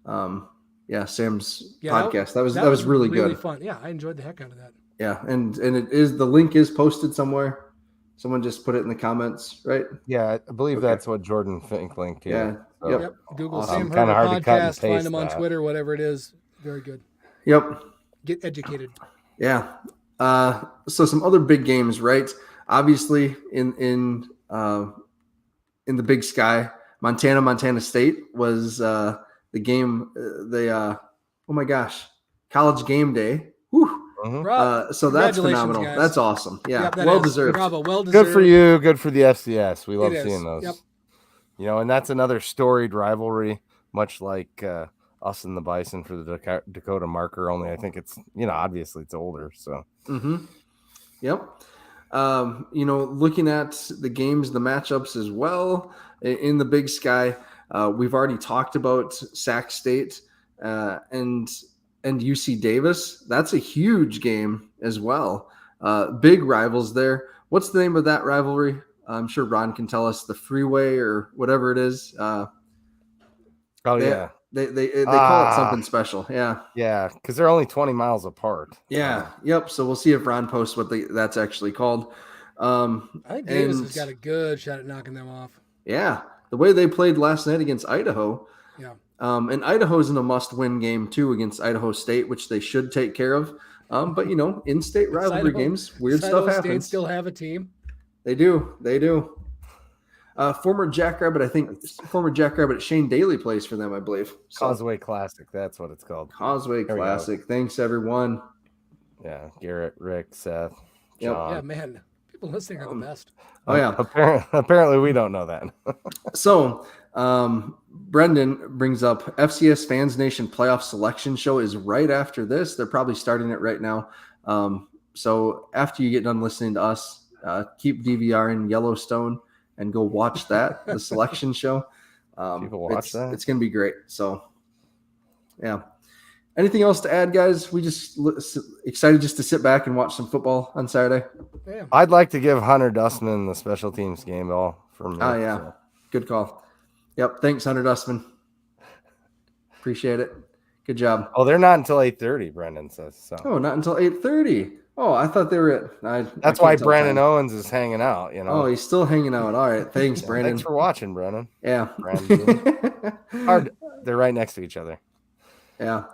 podcast. That was really good. Fun. Yeah, I enjoyed the heck out of that. Yeah, and the link is posted somewhere. Someone just put it in the comments, right? Yeah, I believe that's what Jordan Fink linked here. Yeah. So, yep. Google awesome. Sam Herder podcast. Find Find him on Twitter, whatever it is. Very good. Yep. Get educated. Yeah. So some other big games, right? Obviously, in the Big Sky, Montana State was the game. Oh my gosh, College Game Day. Whew. So that's phenomenal. Guys. That's awesome. Yeah, yep, well deserved. Bravo, well deserved. Good for you. Good for the FCS. We love seeing those. Yep. And that's another storied rivalry, much like us and the Bison for the Dakota Marker. Only I think it's obviously it's older. So. Yep. Looking at the games, the matchups as well in the Big Sky, we've already talked about Sac State and UC Davis. That's a huge game as well. Big rivals there. What's the name of that rivalry? I'm sure Ron can tell us. The Freeway or whatever it is. Yeah. They call it something special. Yeah. Yeah, because they're only 20 miles apart. Yeah. Yep. So we'll see if Ron posts what that's actually called. I think Davis has got a good shot at knocking them off. Yeah. The way they played last night against Idaho. Yeah. And Idaho's in a must-win game too against Idaho State, which they should take care of. But in-state rivalry games, weird stuff happens. State still have a team. They do. Former Jackrabbit Shane Daly plays for them, I believe. Causeway Classic, that's what it's called. Causeway Classic. Thanks, everyone. Yeah, Garrett, Rick, Seth, Yep. John. Yeah, man, people listening are the best. Oh yeah. Apparently, we don't know that. So, Brendan brings up FCS Fans Nation playoff selection show is right after this. They're probably starting it right now. So after you get done listening to us, keep DVR in Yellowstone and go watch that, the selection show. People watch that. It's going to be great. So, yeah. Anything else to add, guys? We just excited just to sit back and watch some football on Saturday. Yeah. I'd like to give Hunter Dustman the special teams game ball for me. Oh, yeah. So. Good call. Yep. Thanks, Hunter Dustman. Appreciate it. Good job. Oh, they're not until 8:30, Brendan says. So. Oh, not until 8:30. Oh, I thought they were at. That's why Brandon Owens is hanging out. Oh, he's still hanging out. All right. Thanks, Brandon. Thanks for watching, Brendan. Yeah. Hard. They're right next to each other. Yeah.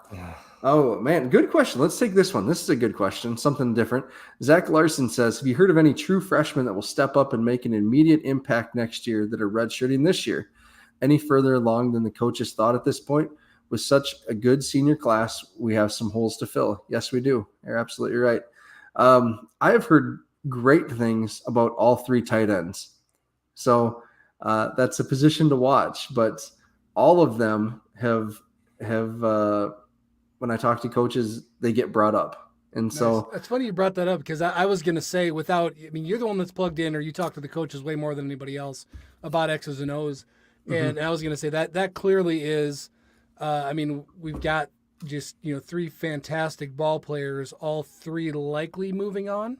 Oh, man. Good question. Let's take this one. This is a good question. Something different. Zach Larson says, have you heard of any true freshmen that will step up and make an immediate impact next year that are redshirting this year? Any further along than the coaches thought at this point? With such a good senior class, we have some holes to fill. Yes, we do. You're absolutely right. I have heard great things about all 3 tight ends. So that's a position to watch, but all of them have when I talk to coaches, they get brought up. And so it's funny you brought that up because I was going to say you're the one that's plugged in, or you talk to the coaches way more than anybody else about X's and O's. And I was going to say that clearly is, we've got just, 3 fantastic ball players, all 3 likely moving on.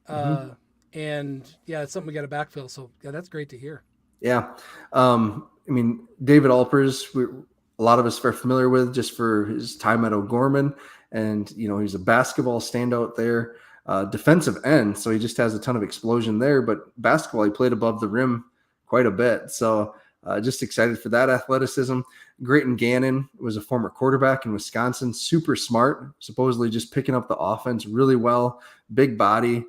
And yeah, it's something we got to backfill. So yeah, that's great to hear. Yeah. I mean, David Alpers, a lot of us are familiar with just for his time at O'Gorman. And, he's a basketball standout there, defensive end. So he just has a ton of explosion there. But basketball, he played above the rim quite a bit. So just excited for that athleticism. Grayton Gannon was a former quarterback in Wisconsin, super smart, supposedly just picking up the offense really well, big body.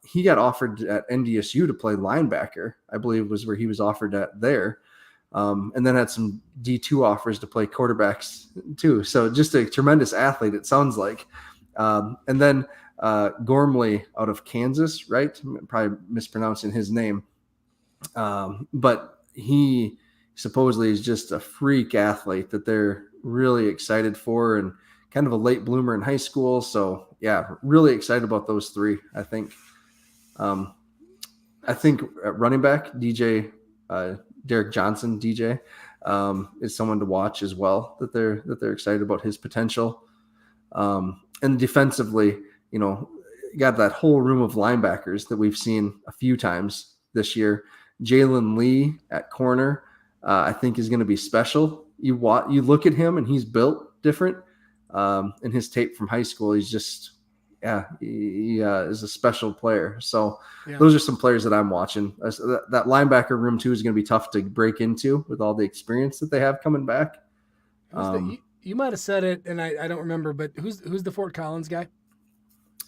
He got offered at NDSU to play linebacker, I believe was where he was offered at there. And then had some D2 offers to play quarterbacks too. So just a tremendous athlete, it sounds like. And then Gormley out of Kansas, right? Probably mispronouncing his name. But he supposedly is just a freak athlete that they're really excited for and kind of a late bloomer in high school. So yeah, really excited about those three. I think at running back, DJ, Derek Johnson, DJ, is someone to watch as well, that they're excited about his potential. And defensively, got that whole room of linebackers that we've seen a few times this year. Jalen Lee at corner, I think is going to be special. You look at him and he's built different. In his tape from high school, he's just, he is a special player. So those are some players that I'm watching. That linebacker room too is going to be tough to break into with all the experience that they have coming back. You might have said it, and I don't remember, but who's the Fort Collins guy?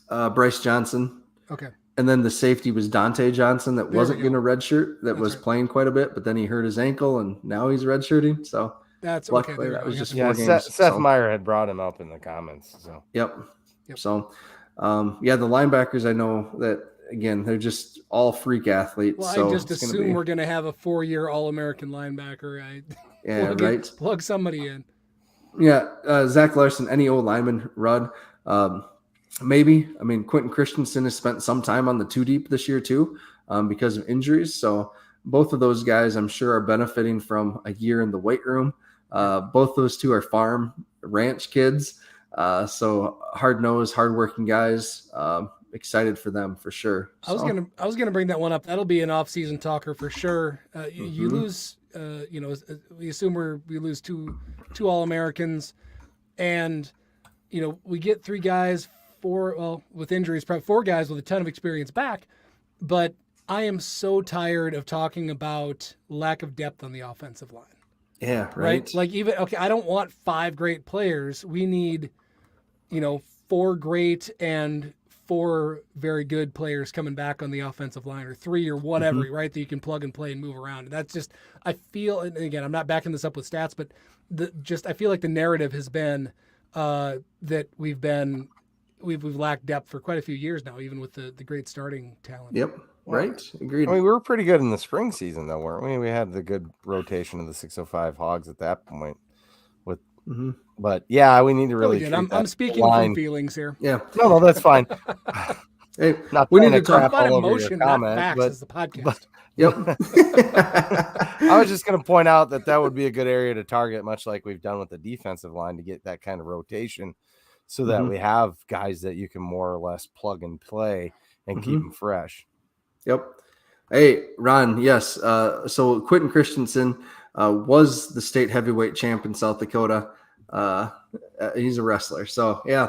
Bryce Johnson. Okay. And then the safety was Dante Johnson that wasn't going to redshirt, that was right. playing quite a bit, but then he hurt his ankle and now he's redshirting. So that's luckily okay. that was just 4 Yeah, games. Seth Meyer had brought him up in the comments. So Yep. So, the linebackers, I know that, again, they're just all freak athletes. Well, so I just assume we're going to have a 4-year All-American linebacker. Right. Plug somebody in. Yeah, Zach Larson, any old lineman, Rudd. Maybe. I mean, Quentin Christensen has spent some time on the 2 deep this year too, because of injuries. So both of those guys, I'm sure, are benefiting from a year in the weight room. Both those two are farm ranch kids. So hard-nosed, hard-working guys. Excited for them for sure. I was gonna bring that one up. That'll be an off-season talker for sure. You lose, we assume we lose two All-Americans, and we get 3 guys, with injuries, probably 4 guys with a ton of experience back. But I am so tired of talking about lack of depth on the offensive line. Yeah, right. Like I don't want 5 great players. We need, 4 great and 4 very good players coming back on the offensive line, or 3 or whatever, right? That you can plug and play and move around. And that's just, I feel, and again, I'm not backing this up with stats, but I feel like the narrative has been that we've lacked depth for quite a few years now, even with the great starting talent. Yep. Right. Agreed. I mean, we were pretty good in the spring season, though, weren't we? We had the good rotation of the 605 Hogs at that point. But yeah, we need to really. I'm speaking from feelings here. Yeah. No, that's fine. Hey, we need to talk about emotion, not facts, as the podcast. Yep. I was just going to point out that would be a good area to target, much like we've done with the defensive line, to get that kind of rotation, so that we have guys that you can more or less plug and play and keep them fresh. Yep. Hey, Ron. Yes. So Quentin Christensen was the state heavyweight champ in South Dakota. He's a wrestler. So yeah.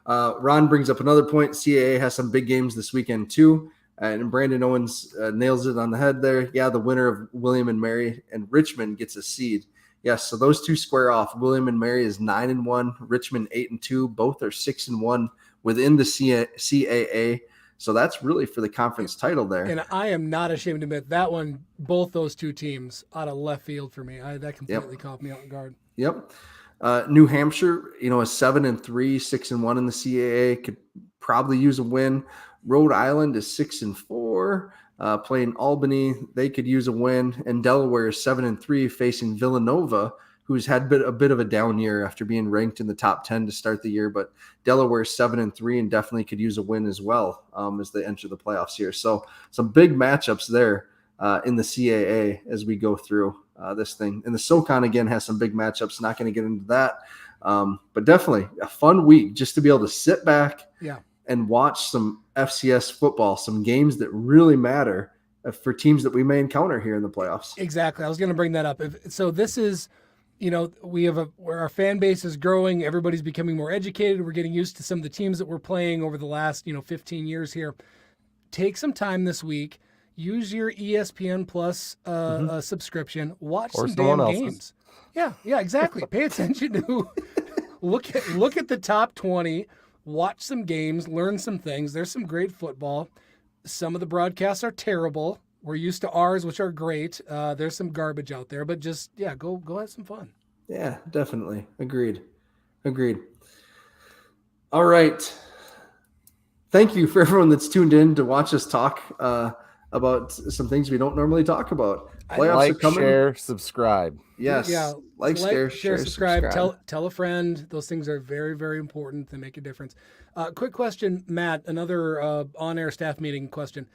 Ron brings up another point. CAA has some big games this weekend too. And Brandon Owens nails it on the head there. Yeah. The winner of William and Mary and Richmond gets a seed. Yes. So those two square off. William and Mary is 9-1, Richmond 8-2. Both are 6-1 within the CAA. So that's really for the conference title there. And I am not ashamed to admit that one, both those 2 teams out of left field for me. That completely caught me off guard. Yep. New Hampshire, is 7-3, 6-1 in the CAA, could probably use a win. Rhode Island is 6-4, playing Albany. They could use a win. And Delaware is 7-3, facing Villanova, who's had a bit of a down year after being ranked in the top 10 to start the year. But Delaware is 7-3 and definitely could use a win as well as they enter the playoffs here. So some big matchups there in the CAA as we go through this thing. And the SoCon, again, has some big matchups. Not going to get into that. But definitely a fun week just to be able to sit back and watch some FCS football, some games that really matter for teams that we may encounter here in the playoffs. Exactly. I was going to bring that up. So this is, we have where our fan base is growing. Everybody's becoming more educated. We're getting used to some of the teams that we're playing over the last, 15 years here. Take some time this week. Use your ESPN Plus subscription. Watch Or some someone damn else's. games. Yeah, exactly. Pay attention to look at the top 20. Watch some games. Learn some things. There's some great football. Some of the broadcasts are terrible. We're used to ours, which are great. There's some garbage out there, but just go have some fun. Yeah, definitely. Agreed. All right. Thank you for everyone that's tuned in to watch us talk about some things we don't normally talk about. Playoffs are Like, coming. share, subscribe. Yes. Yeah. Like, share, subscribe. Tell a friend. Those things are very, very important. They make a difference. Quick question, Matt. Another on-air staff meeting question.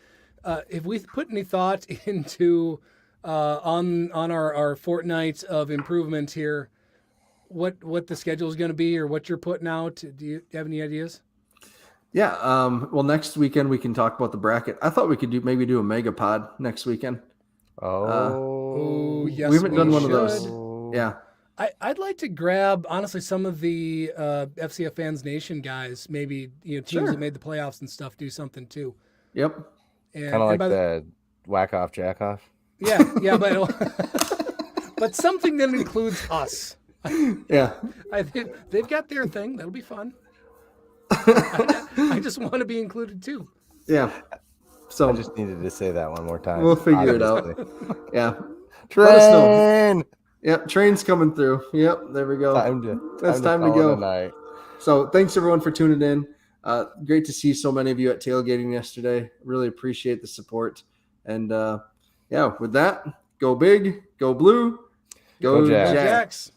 If we put any thought into on our fortnight of improvement here, what the schedule is going to be or what you're putting out? Do you have any ideas? Yeah. Well, next weekend we can talk about the bracket. I thought we could do a mega pod next weekend. Oh, yes. we haven't done one of should. those. Yeah. I'd like to grab, honestly, some of the FCF Fans Nation guys, maybe teams Sure. that made the playoffs and stuff, do something too. Yep. And, Kind of like and by the whack off, jack off. Yeah, but something that includes us. Yeah. They've got their thing. That'll be fun. I just want to be included too. Yeah. So I just needed to say that one more time. we'll figure it out. Obviously. Yeah. Let us know. Train. Yep. Train's coming through. Yep. There we go. That's time to call it go. a night. So thanks everyone for tuning in. Great to see so many of you at tailgating yesterday. Really appreciate the support. And with that, go big, go blue, Go Jacks. Jacks. Jacks.